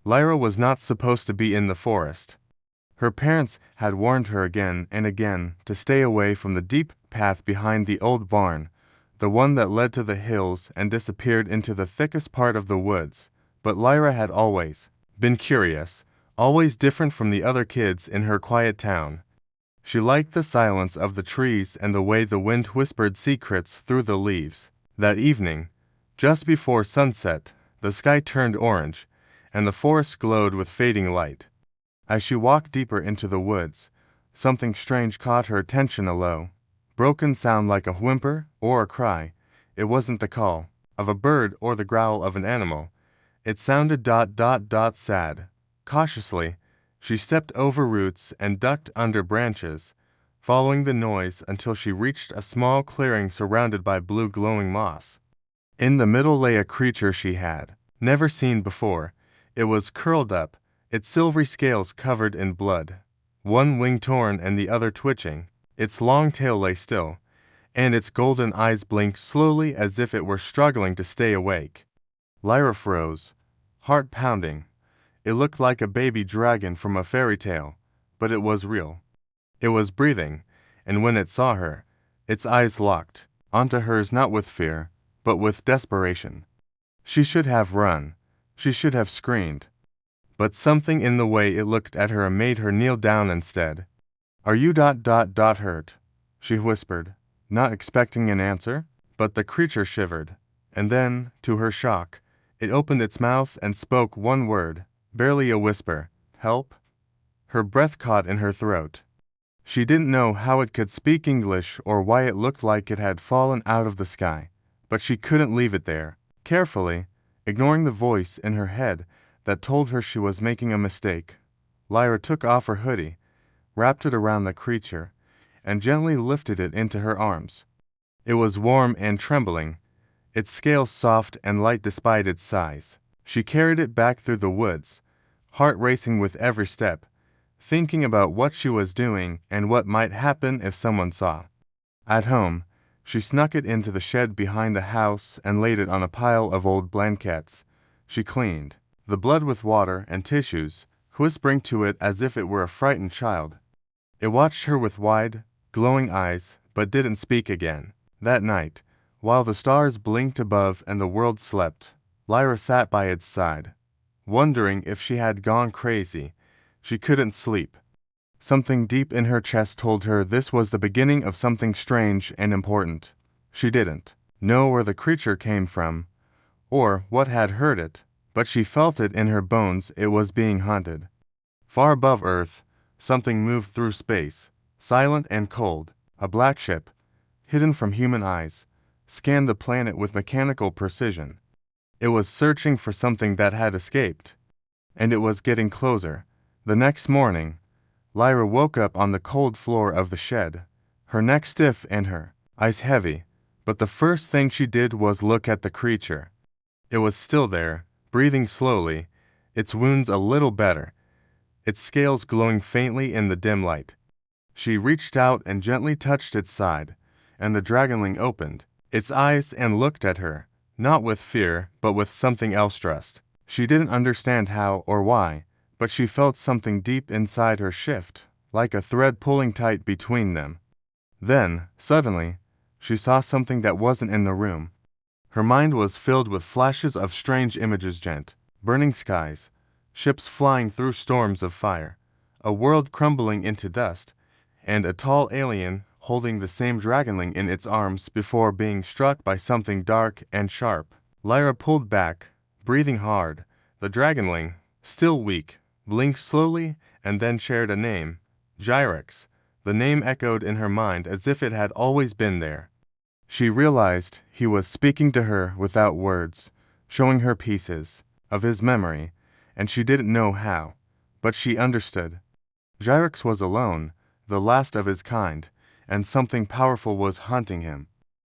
Lyra was not supposed to be in the forest. Her parents had warned her again and again to stay away from the deep path behind the old barn, the one that led to the hills and disappeared into the thickest part of the woods. But Lyra had always been curious, always different from the other kids in her quiet town. She liked the silence of the trees and the way the wind whispered secrets through the leaves. That evening, just before sunset, the sky turned orange, and the forest glowed with fading light. As she walked deeper into the woods, something strange caught her attention. A low, broken sound like a whimper or a cry. It wasn't the call of a bird or the growl of an animal. It sounded sad. Cautiously, she stepped over roots and ducked under branches, following the noise until she reached a small clearing surrounded by blue glowing moss. In the middle lay a creature she had never seen before. It was curled up, its silvery scales covered in blood, one wing torn and the other twitching. Its long tail lay still, and its golden eyes blinked slowly as if it were struggling to stay awake. Lyra froze, heart pounding. It looked like a baby dragon from a fairy tale, but it was real. It was breathing, and when it saw her, its eyes locked onto hers, not with fear, but with desperation. She should have run. She should have screamed. But something in the way it looked at her made her kneel down instead. "Are you hurt?" she whispered, not expecting an answer. But the creature shivered, and then, to her shock, it opened its mouth and spoke one word, barely a whisper: "Help." Her breath caught in her throat. She didn't know how it could speak English or why it looked like it had fallen out of the sky, but she couldn't leave it there. Carefully, ignoring the voice in her head that told her she was making a mistake, Lyra took off her hoodie, wrapped it around the creature, and gently lifted it into her arms. It was warm and trembling, its scales soft and light despite its size. She carried it back through the woods, heart racing with every step, thinking about what she was doing and what might happen if someone saw. At home, she snuck it into the shed behind the house and laid it on a pile of old blankets. She cleaned the blood with water and tissues, whispering to it as if it were a frightened child. It watched her with wide, glowing eyes, but didn't speak again. That night, while the stars blinked above and the world slept, Lyra sat by its side, wondering if she had gone crazy. She couldn't sleep. Something deep in her chest told her this was the beginning of something strange and important. She didn't know where the creature came from, or what had hurt it, but she felt it in her bones. It was being haunted. Far above Earth, something moved through space, silent and cold. A black ship, hidden from human eyes, scanned the planet with mechanical precision. It was searching for something that had escaped, and it was getting closer. The next morning, Lyra woke up on the cold floor of the shed, her neck stiff and her eyes heavy, but the first thing she did was look at the creature. It was still there, breathing slowly, its wounds a little better, its scales glowing faintly in the dim light. She reached out and gently touched its side, and the Dragonling opened its eyes and looked at her, not with fear, but with something else. Trust. She didn't understand how or why, but she felt something deep inside her shift, like a thread pulling tight between them. Then, suddenly, she saw something that wasn't in the room. Her mind was filled with flashes of strange images: burning skies, ships flying through storms of fire, a world crumbling into dust, and a tall alien holding the same Dragonling in its arms before being struck by something dark and sharp. Lyra pulled back, breathing hard. The Dragonling, still weak, blinked slowly and then shared a name: Gyrax. The name echoed in her mind as if it had always been there. She realized he was speaking to her without words, showing her pieces of his memory, and she didn't know how, but she understood. Gyrax was alone, the last of his kind, and something powerful was hunting him.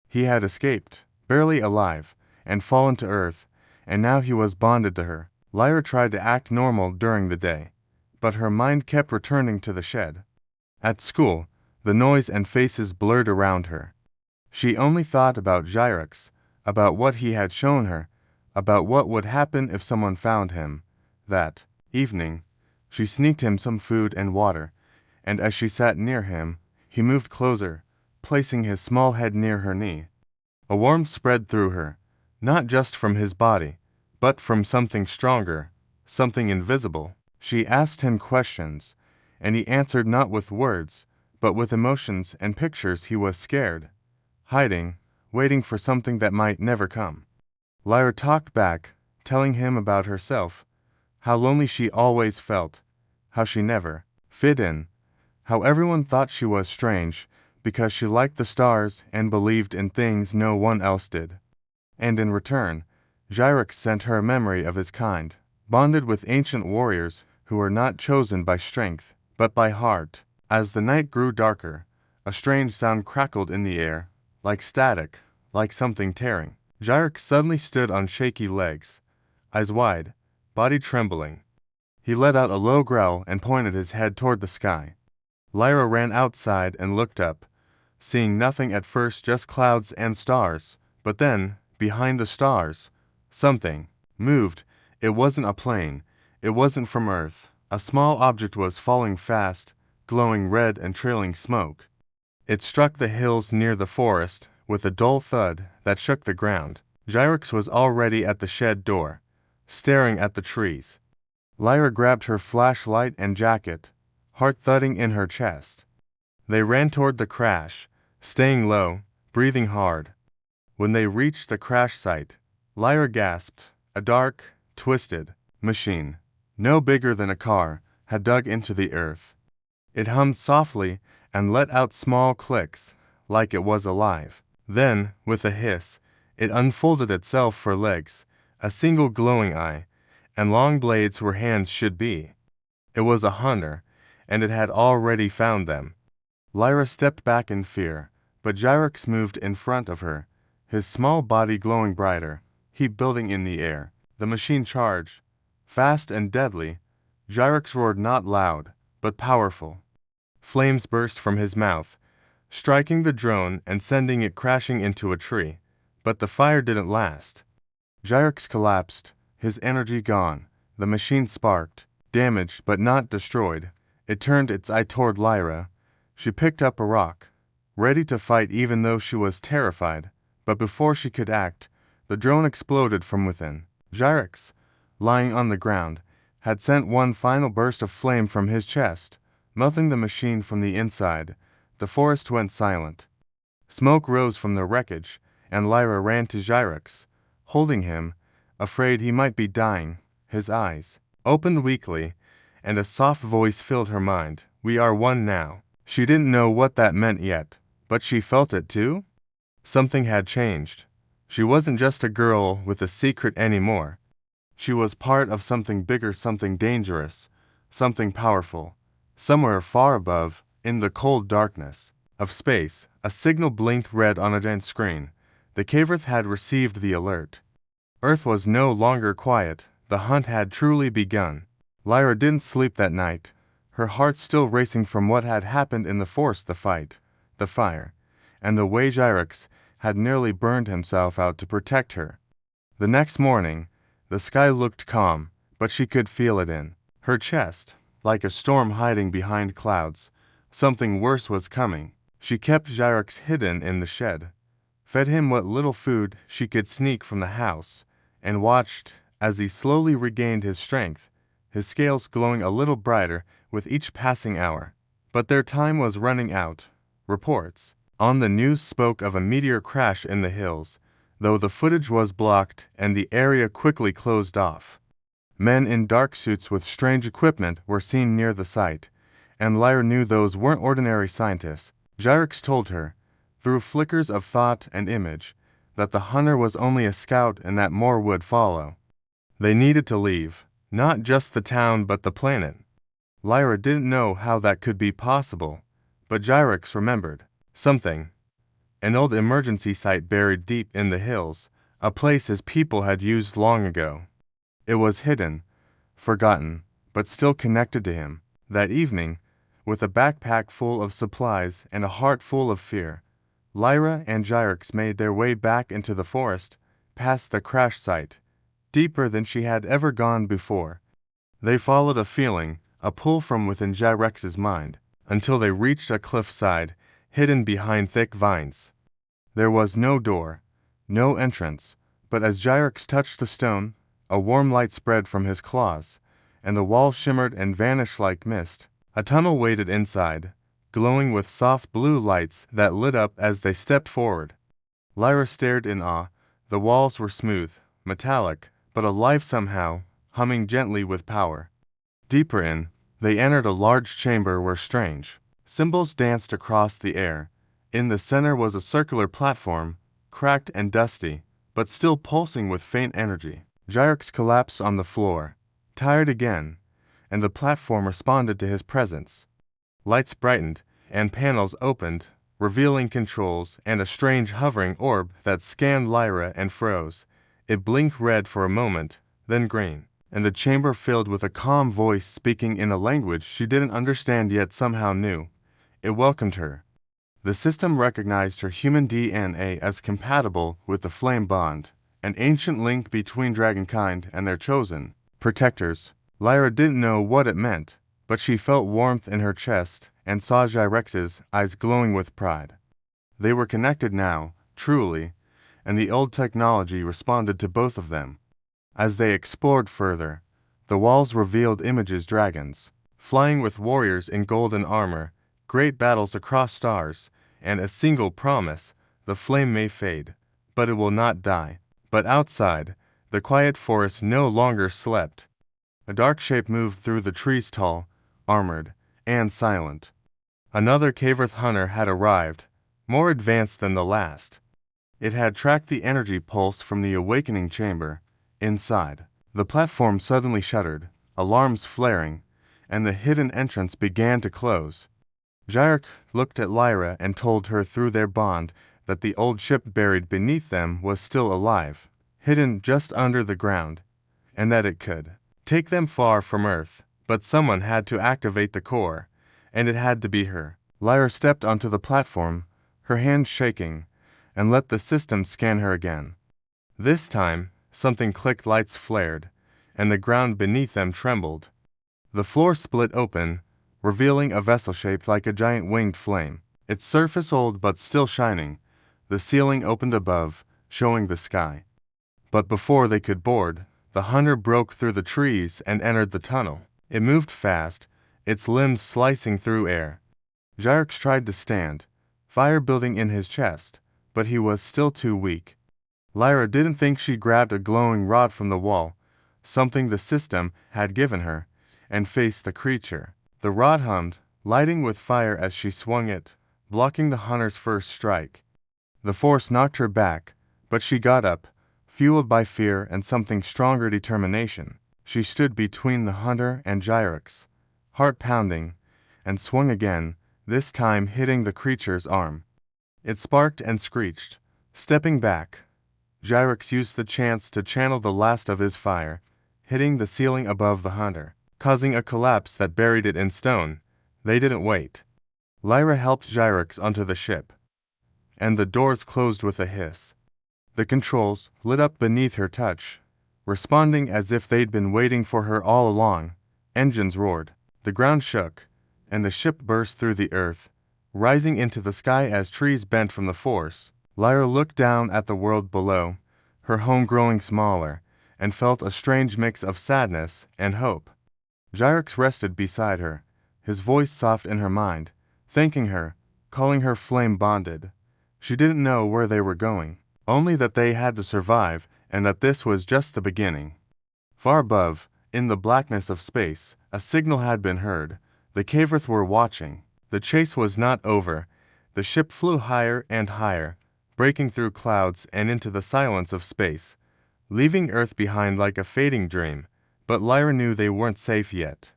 He had escaped, barely alive, and fallen to Earth, and now he was bonded to her. Lyra tried to act normal during the day, but her mind kept returning to the shed. At school, the noise and faces blurred around her. She only thought about Gyrax, about what he had shown her, about what would happen if someone found him. That evening, she sneaked him some food and water, and as she sat near him, he moved closer, placing his small head near her knee. A warmth spread through her, not just from his body, but from something stronger, something invisible. She asked him questions, and he answered not with words, but with emotions and pictures. He was scared, hiding, waiting for something that might never come. Lyra talked back, telling him about herself, how lonely she always felt, how she never fit in, how everyone thought she was strange because she liked the stars and believed in things no one else did. And in return, Gyrax sent her a memory of his kind, bonded with ancient warriors who were not chosen by strength, but by heart. As the night grew darker, a strange sound crackled in the air, like static, like something tearing. Gyrax suddenly stood on shaky legs, eyes wide, body trembling. He let out a low growl and pointed his head toward the sky. Lyra ran outside and looked up, seeing nothing at first, just clouds and stars. But then, behind the stars, something moved. It wasn't a plane. It wasn't from Earth. A small object was falling fast, glowing red and trailing smoke. It struck the hills near the forest with a dull thud that shook the ground. Gyrax was already at the shed door, staring at the trees. Lyra grabbed her flashlight and jacket, heart thudding in her chest. They ran toward the crash, staying low, breathing hard. When they reached the crash site, Lyra gasped. A dark, twisted machine, no bigger than a car, had dug into the earth. It hummed softly and let out small clicks, like it was alive. Then, with a hiss, it unfolded itself for legs, a single glowing eye, and long blades where hands should be. It was a hunter, and it had already found them. Lyra stepped back in fear, but Gyrax moved in front of her, his small body glowing brighter, heat building in the air. The machine charged, fast and deadly. Gyrax roared, not loud, but powerful. Flames burst from his mouth, striking the drone and sending it crashing into a tree. But the fire didn't last. Gyrax collapsed, his energy gone. The machine sparked, damaged but not destroyed. It turned its eye toward Lyra. She picked up a rock, ready to fight even though she was terrified. But before she could act, the drone exploded from within. Gyrax, lying on the ground, had sent one final burst of flame from his chest, melting the machine from the inside. The forest went silent. Smoke rose from the wreckage, and Lyra ran to Gyrax, holding him, afraid he might be dying. His eyes opened weakly, and a soft voice filled her mind. We are one now. She didn't know what that meant yet, but she felt it too. Something had changed. She wasn't just a girl with a secret anymore. She was part of something bigger, something dangerous, something powerful. Somewhere far above, in the cold darkness of space, a signal blinked red on a giant screen. The Caverth had received the alert. Earth was no longer quiet. The hunt had truly begun. Lyra didn't sleep that night, her heart still racing from what had happened in the forest, the fight, the fire, and the way Gyrax had nearly burned himself out to protect her. The next morning, the sky looked calm, but she could feel it in her chest, like a storm hiding behind clouds. Something worse was coming. She kept Gyrax hidden in the shed, fed him what little food she could sneak from the house, and watched as he slowly regained his strength, his scales glowing a little brighter with each passing hour. But their time was running out. Reports on the news spoke of a meteor crash in the hills, though the footage was blocked and the area quickly closed off. Men in dark suits with strange equipment were seen near the site, and Lyra knew those weren't ordinary scientists. Gyrax told her, through flickers of thought and image, that the hunter was only a scout and that more would follow. They needed to leave, not just the town but the planet. Lyra didn't know how that could be possible, but Gyrax remembered something. An old emergency site buried deep in the hills, a place his people had used long ago. It was hidden, forgotten, but still connected to him. That evening, with a backpack full of supplies and a heart full of fear, Lyra and Gyrax made their way back into the forest, past the crash site, deeper than she had ever gone before. They followed a feeling, a pull from within Jyrex's mind, until they reached a cliffside, hidden behind thick vines. There was no door, no entrance, but as Gyrex touched the stone, a warm light spread from his claws, and the wall shimmered and vanished like mist. A tunnel waited inside, glowing with soft blue lights that lit up as they stepped forward. Lyra stared in awe. The walls were smooth, metallic, but alive somehow, humming gently with power. Deeper in, they entered a large chamber where strange symbols danced across the air. In the center was a circular platform, cracked and dusty, but still pulsing with faint energy. Gyrex collapsed on the floor, tired again, and the platform responded to his presence. Lights brightened, and panels opened, revealing controls and a strange hovering orb that scanned Lyra and froze. It blinked red for a moment, then green, and the chamber filled with a calm voice speaking in a language she didn't understand yet somehow knew. It welcomed her. The system recognized her human DNA as compatible with the Flame Bond, an ancient link between dragonkind and their chosen protectors. Lyra didn't know what it meant, but she felt warmth in her chest and saw Jyrex's eyes glowing with pride. They were connected now, truly, and the old technology responded to both of them. As they explored further, the walls revealed images dragons, flying with warriors in golden armor, great battles across stars, and a single promise: the flame may fade, but it will not die. But outside, the quiet forest no longer slept. A dark shape moved through the trees, tall, armored, and silent. Another Caverth hunter had arrived, more advanced than the last. It had tracked the energy pulse from the awakening chamber. Inside, the platform suddenly shuddered, alarms flaring, and the hidden entrance began to close. Gyrex looked at Lyra and told her through their bond that the old ship buried beneath them was still alive, hidden just under the ground, and that it could take them far from Earth. But someone had to activate the core, and it had to be her. Lyra stepped onto the platform, her hands shaking, and let the system scan her again. This time, something clicked, lights flared, and the ground beneath them trembled. The floor split open, revealing a vessel shaped like a giant winged flame, its surface old but still shining. The ceiling opened above, showing the sky. But before they could board, the hunter broke through the trees and entered the tunnel. It moved fast, its limbs slicing through air. Gyrex tried to stand, fire building in his chest, but he was still too weak. Lyra didn't think. She grabbed a glowing rod from the wall, something the system had given her, and faced the creature. The rod hummed, lighting with fire as she swung it, blocking the hunter's first strike. The force knocked her back, but she got up, fueled by fear and something stronger, determination. She stood between the hunter and Gyrex, heart pounding, and swung again, this time hitting the creature's arm. It sparked and screeched. Stepping back, Gyrex used the chance to channel the last of his fire, hitting the ceiling above the hunter, causing a collapse that buried it in stone. They didn't wait. Lyra helped Gyrex onto the ship, and the doors closed with a hiss. The controls lit up beneath her touch, responding as if they'd been waiting for her all along. Engines roared, the ground shook, and the ship burst through the earth, rising into the sky as trees bent from the force. Lyra looked down at the world below, her home growing smaller, and felt a strange mix of sadness and hope. Gyrex rested beside her, his voice soft in her mind, thanking her, calling her flame bonded. She didn't know where they were going, only that they had to survive, and that this was just the beginning. Far above, in the blackness of space, a signal had been heard. The Caverth were watching. The chase was not over. The ship flew higher and higher, breaking through clouds and into the silence of space, leaving Earth behind like a fading dream. But Lyra knew they weren't safe yet.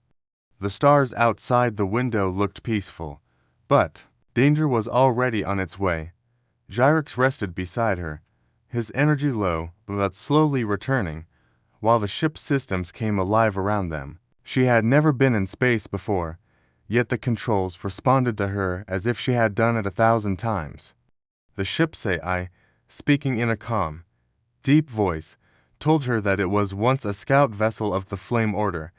The stars outside the window looked peaceful, but danger was already on its way. Gyrex rested beside her, his energy low but slowly returning, while the ship's systems came alive around them. She had never been in space before, yet the controls responded to her as if she had done it 1,000 times. The ship's AI, speaking in a calm, deep voice, told her that it was once a scout vessel of the Flame Order,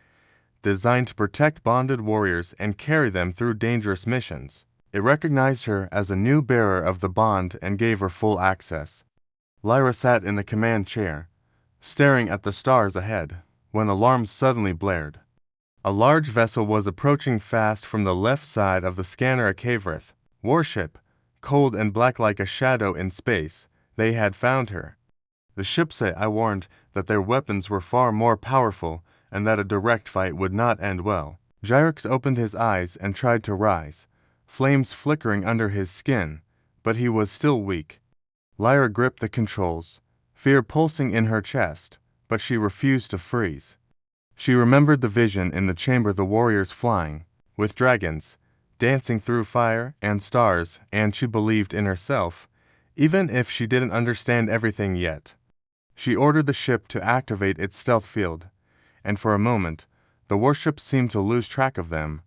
designed to protect bonded warriors and carry them through dangerous missions. It recognized her as a new bearer of the bond and gave her full access. Lyra sat in the command chair, staring at the stars ahead, when alarms suddenly blared. A large vessel was approaching fast from the left side of the scanner at Cavereth. Warship, cold and black like a shadow in space, they had found her. The ship said I warned that their weapons were far more powerful and that a direct fight would not end well. Gyrax opened his eyes and tried to rise, flames flickering under his skin, but he was still weak. Lyra gripped the controls, fear pulsing in her chest, but she refused to freeze. She remembered the vision in the chamber, the warriors flying, with dragons, dancing through fire and stars, and she believed in herself, even if she didn't understand everything yet. She ordered the ship to activate its stealth field, and for a moment, the warship seemed to lose track of them.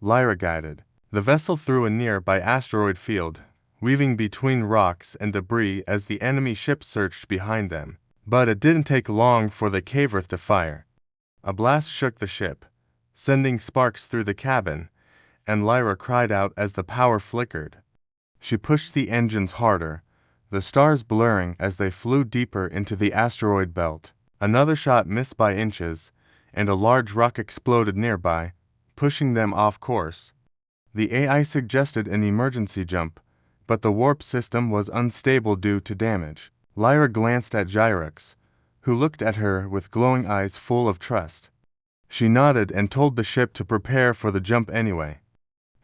Lyra guided the vessel through a nearby asteroid field, weaving between rocks and debris as the enemy ship searched behind them. But it didn't take long for the Cavereth to fire. A blast shook the ship, sending sparks through the cabin, and Lyra cried out as the power flickered. She pushed the engines harder, the stars blurring as they flew deeper into the asteroid belt. Another shot missed by inches, and a large rock exploded nearby, pushing them off course. The AI suggested an emergency jump, but the warp system was unstable due to damage. Lyra glanced at Gyrax, who looked at her with glowing eyes full of trust. She nodded and told the ship to prepare for the jump anyway.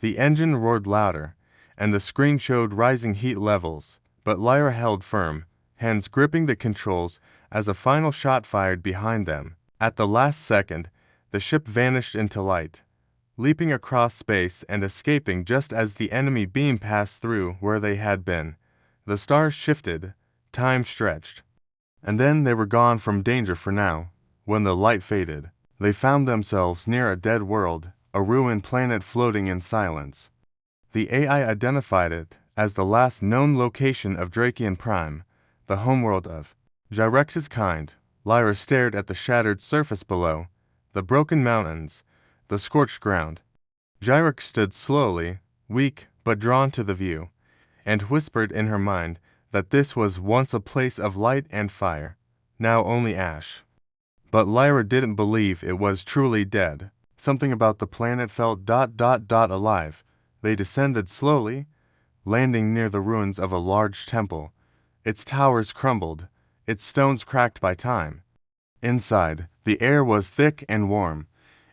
The engine roared louder, and the screen showed rising heat levels, but Lyra held firm, hands gripping the controls as a final shot fired behind them. At the last second, the ship vanished into light, leaping across space and escaping just as the enemy beam passed through where they had been. The stars shifted, time stretched, and then they were gone from danger for now. When the light faded, they found themselves near a dead world, a ruined planet floating in silence. The AI identified it as the last known location of Drakion Prime, the homeworld of Gyrax's kind. Lyra stared at the shattered surface below, the broken mountains, the scorched ground. Gyrax stood slowly, weak but drawn to the view, and whispered in her mind that this was once a place of light and fire, now only ash. But Lyra didn't believe it was truly dead. Something about the planet felt alive. They descended slowly, landing near the ruins of a large temple. Its towers crumbled, its stones cracked by time. Inside, the air was thick and warm,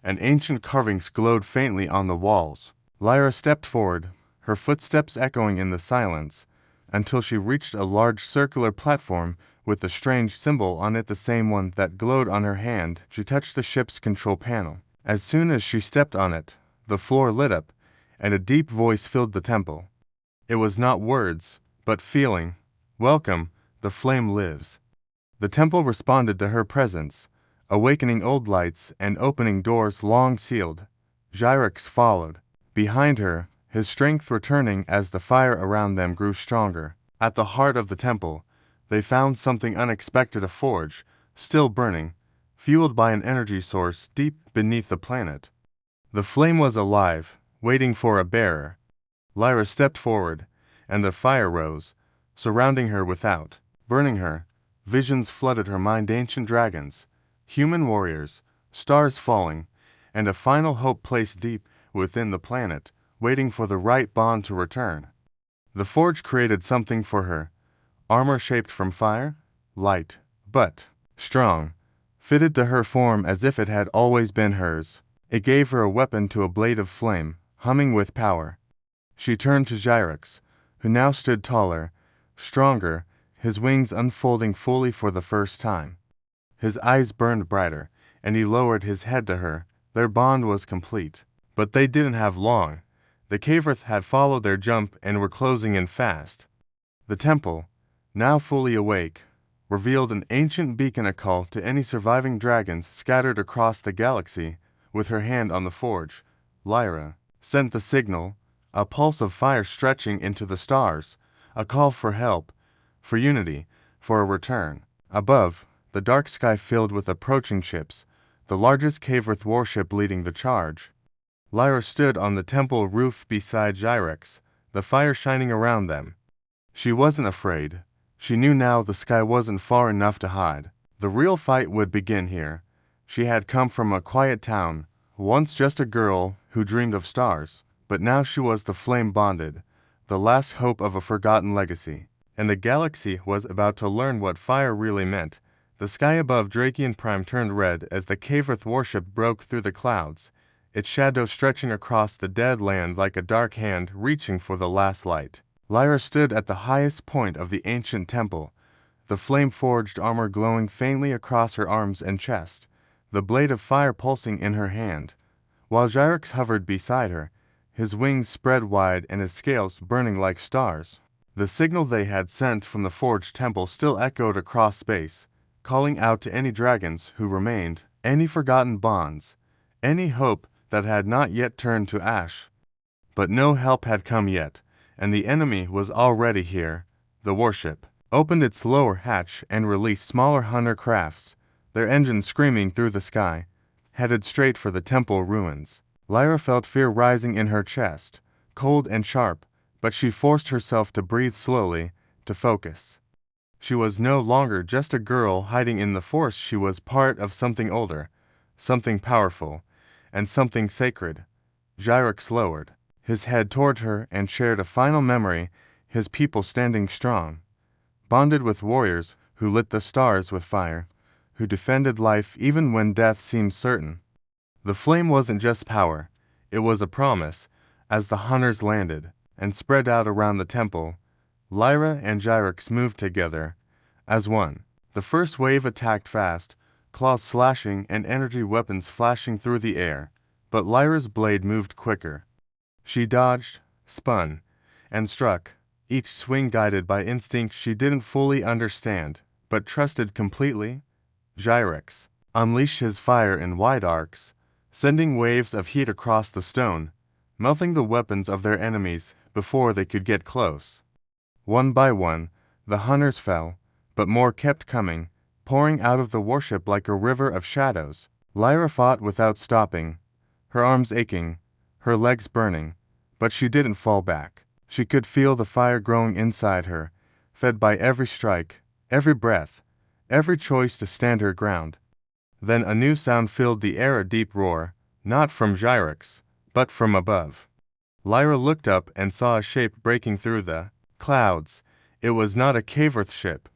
and ancient carvings glowed faintly on the walls. Lyra stepped forward, her footsteps echoing in the silence, until she reached a large circular platform with a strange symbol on it, the same one that glowed on her hand. She touched the ship's control panel. As soon as she stepped on it, the floor lit up, and a deep voice filled the temple. It was not words, but feeling. Welcome, the flame lives. The temple responded to her presence, awakening old lights and opening doors long sealed. Gyrax followed. Behind her, his strength returning as the fire around them grew stronger. At the heart of the temple, they found something unexpected, a forge, still burning, fueled by an energy source deep beneath the planet. The flame was alive, waiting for a bearer. Lyra stepped forward, and the fire rose, surrounding her without, burning her. Visions flooded her mind, ancient dragons, human warriors, stars falling, and a final hope placed deep within the planet, waiting for the right bond to return. The forge created something for her, armor shaped from fire, light, but strong, fitted to her form as if it had always been hers. It gave her a weapon to a blade of flame, humming with power. She turned to Gyrax, who now stood taller, stronger, his wings unfolding fully for the first time. His eyes burned brighter, and he lowered his head to her. Their bond was complete. But they didn't have long. The Cavereth had followed their jump and were closing in fast. The temple, now fully awake, revealed an ancient beacon, a call to any surviving dragons scattered across the galaxy. With her hand on the forge, Lyra sent the signal, a pulse of fire stretching into the stars, a call for help, for unity, for a return. Above, the dark sky filled with approaching ships, the largest Caverth warship leading the charge. Lyra stood on the temple roof beside Gyrex, the fire shining around them. She wasn't afraid. She knew now the sky wasn't far enough to hide. The real fight would begin here. She had come from a quiet town, once just a girl who dreamed of stars, but now she was the flame-bonded, the last hope of a forgotten legacy. And the galaxy was about to learn what fire really meant. The sky above Drakion Prime turned red as the Caverth warship broke through the clouds, its shadow stretching across the dead land like a dark hand reaching for the last light. Lyra stood at the highest point of the ancient temple, the flame-forged armor glowing faintly across her arms and chest, the blade of fire pulsing in her hand, while Gyrex hovered beside her, his wings spread wide and his scales burning like stars. The signal they had sent from the forged temple still echoed across space, calling out to any dragons who remained, any forgotten bonds, any hope that had not yet turned to ash. But no help had come yet, and the enemy was already here. The warship opened its lower hatch and released smaller hunter crafts, their engines screaming through the sky, headed straight for the temple ruins. Lyra felt fear rising in her chest, cold and sharp, but she forced herself to breathe slowly, to focus. She was no longer just a girl hiding in the forest. She was part of something older, something powerful, and something sacred. Gyrex lowered his head toward her and shared a final memory, his people standing strong, bonded with warriors who lit the stars with fire, who defended life even when death seemed certain. The flame wasn't just power, it was a promise. As the hunters landed and spread out around the temple, Lyra and Gyrex moved together, as one. The first wave attacked fast, claws slashing and energy weapons flashing through the air, but Lyra's blade moved quicker. She dodged, spun, and struck, each swing guided by instinct she didn't fully understand, but trusted completely. Gyrex unleashed his fire in wide arcs, sending waves of heat across the stone, melting the weapons of their enemies before they could get close. One by one, the hunters fell, but more kept coming, pouring out of the warship like a river of shadows. Lyra fought without stopping, her arms aching, her legs burning, but she didn't fall back. She could feel the fire growing inside her, fed by every strike, every breath, every choice to stand her ground. Then a new sound filled the air, a deep roar, not from Gyrex, but from above. Lyra looked up and saw a shape breaking through the clouds. It was not a Caverth ship.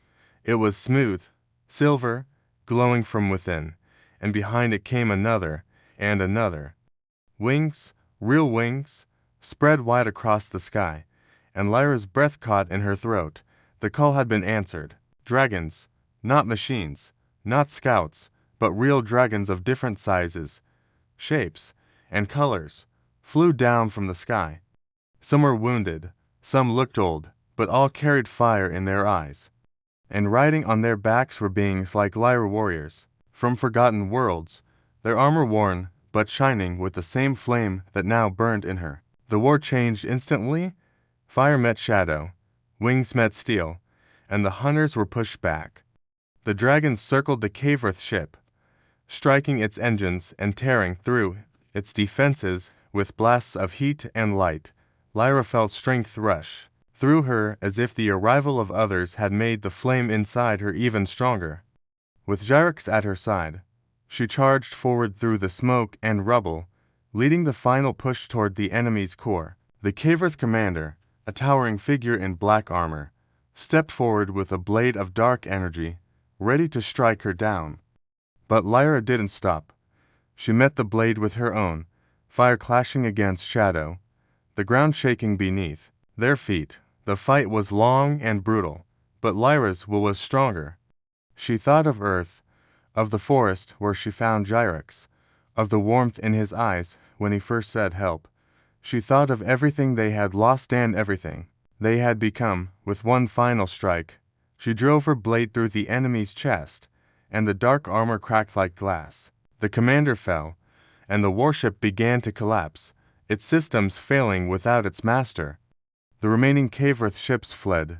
It was smooth, silver, glowing from within, and behind it came another, and another. Wings, real wings, spread wide across the sky, and Lyra's breath caught in her throat. The call had been answered. Dragons, not machines, not scouts, but real dragons of different sizes, shapes, and colors, flew down from the sky. Some were wounded, some looked old, but all carried fire in their eyes. And riding on their backs were beings like Lyra warriors, from forgotten worlds, their armor worn, but shining with the same flame that now burned in her. The war changed instantly. Fire met shadow, wings met steel, and the hunters were pushed back. The dragons circled the Caverth ship, striking its engines and tearing through its defenses with blasts of heat and light. Lyra felt strength rush through her as if the arrival of others had made the flame inside her even stronger. With Gyrex at her side, she charged forward through the smoke and rubble, leading the final push toward the enemy's core. The Caverth commander, a towering figure in black armor, stepped forward with a blade of dark energy, ready to strike her down. But Lyra didn't stop. She met the blade with her own, fire clashing against shadow, the ground shaking beneath their feet. The fight was long and brutal, but Lyra's will was stronger. She thought of Earth, of the forest where she found Gyrex, of the warmth in his eyes when he first said help. She thought of everything they had lost and everything they had become. With one final strike, she drove her blade through the enemy's chest, and the dark armor cracked like glass. The commander fell, and the warship began to collapse, its systems failing without its master. The remaining Caverth ships fled,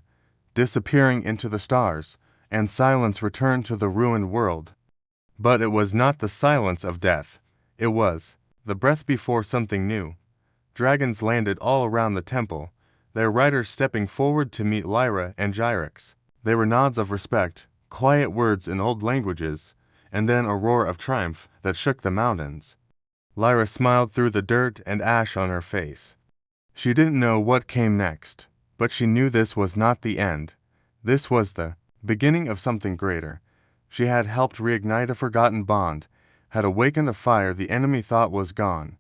disappearing into the stars, and silence returned to the ruined world. But it was not the silence of death. It was the breath before something new. Dragons landed all around the temple, their riders stepping forward to meet Lyra and Gyrax. They were nods of respect, quiet words in old languages, and then a roar of triumph that shook the mountains. Lyra smiled through the dirt and ash on her face. She didn't know what came next, but she knew this was not the end. This was the beginning of something greater. She had helped reignite a forgotten bond, had awakened a fire the enemy thought was gone.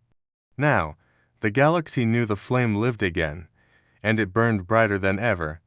Now, the galaxy knew the flame lived again, and it burned brighter than ever,